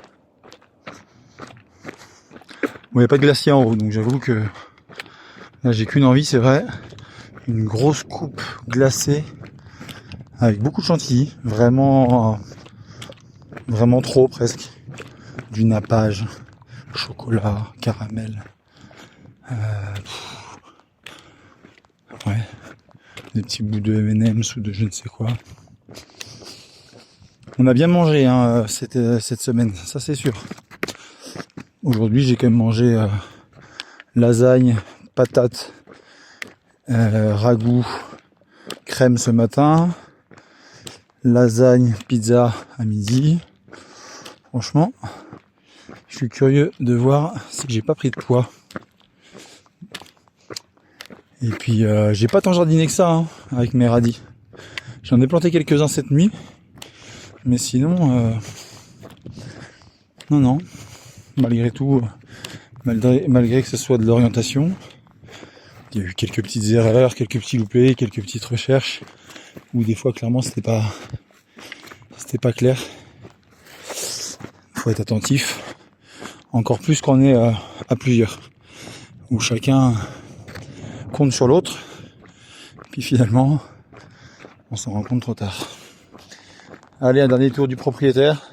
Bon, il n'y a pas de glacier en haut, donc j'avoue que là j'ai qu'une envie, c'est vrai. Une grosse coupe glacée avec beaucoup de chantilly, vraiment trop presque. Du nappage, chocolat, caramel. Ouais, des petits bouts de M&M's ou de je ne sais quoi. On a bien mangé hein, cette semaine, ça c'est sûr. Aujourd'hui j'ai quand même mangé lasagne, patates, ragoût, crème ce matin, lasagne, pizza à midi. Franchement, je suis curieux de voir si j'ai pas pris de poids. Et puis j'ai pas tant jardiné que ça hein, avec mes radis. J'en ai planté quelques-uns cette nuit. Mais sinon, non, malgré tout, malgré que ce soit de l'orientation, il y a eu quelques petites erreurs, quelques petits loupés, quelques petites recherches, où des fois clairement c'était pas clair. Faut être attentif, encore plus quand on est à plusieurs, où chacun compte sur l'autre, puis finalement, on s'en rend compte trop tard. Allez, un dernier tour du propriétaire.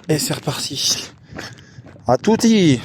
Et c'est reparti. À tutti.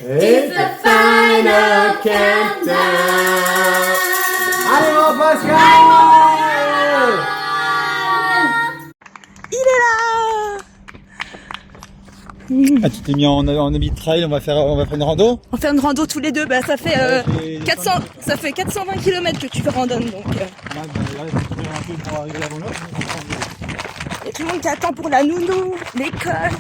It's the final countdown. Allez mon Pascal! Il est là. Ah, tu t'es mis en habit de trail, on va faire une rando? On fait une rando tous les deux, bah ça fait 420 km que tu randonnes donc. Là, il faut courir un peu pour arriver avant l'heure. Il y a tout le monde qui attend pour la nounou, l'école.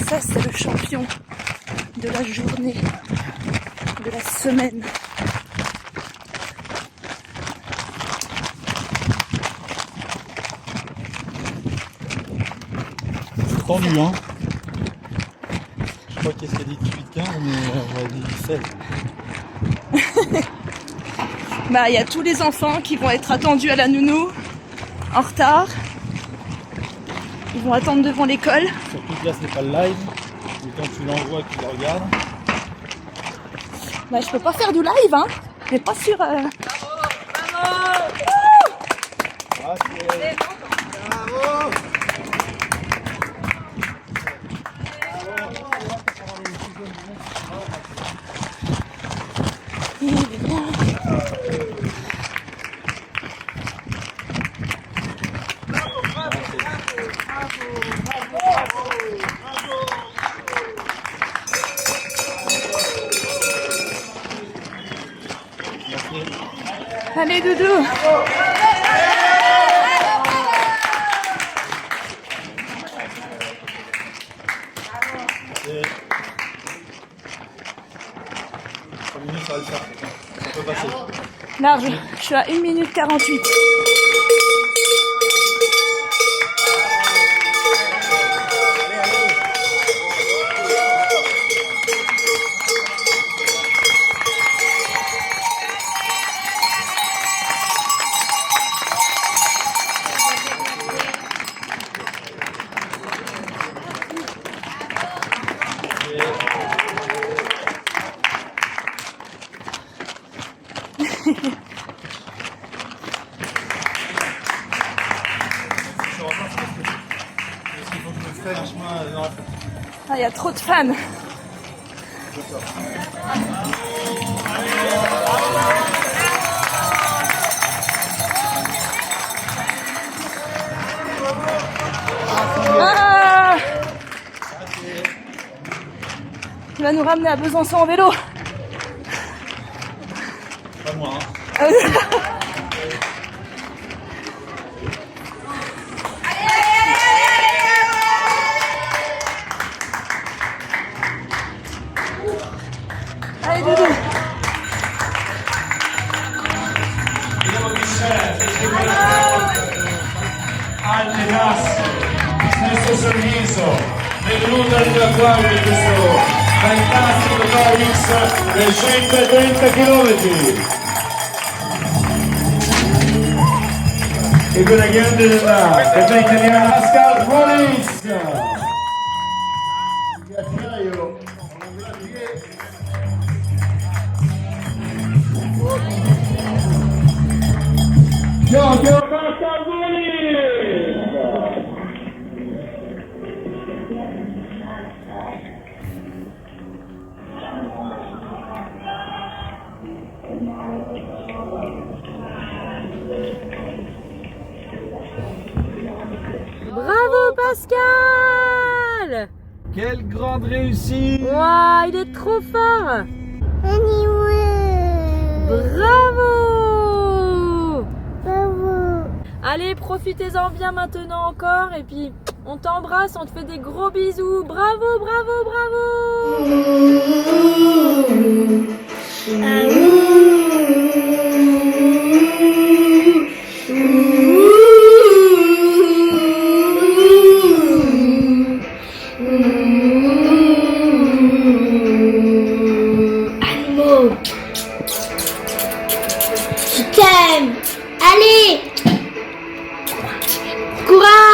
Ça c'est le champion de la journée, de la semaine. C'est tendu, hein. Je crois qu'est-ce qu'il y a dit 18-15, mais on va dire 17. Bah il y a tous les enfants qui vont être attendus à la nounou, en retard. Ils vont attendre devant l'école. Surtout que là c'est pas le live, mais quand tu l'envoies tu le regardes. Bah je peux pas faire du live hein, mais pas sur... Bravo! Allez Doudou. Ça va le faire. Ça peut passer. Large, je suis à 1 minute 48. Ah, il y a trop de fans. Ah, tu vas nous ramener à Besançon en vélo. Pas moi. Hein. Allez Doudou. Alte tasse, stesso sorriso, benvenuto al traguardo di questo fantastico Torix del 130 km. E con la grande della terra italiana Pascal Rollins. Yo, Pascal Rollins! Bravo Pascal! Quelle grande réussite! Waouh, il est trop fort! Bravo! Bravo! Allez, profitez-en bien maintenant encore et puis on t'embrasse, on te fait des gros bisous. Bravo, bravo, Animaux! Je t'aime! Allez! Courage!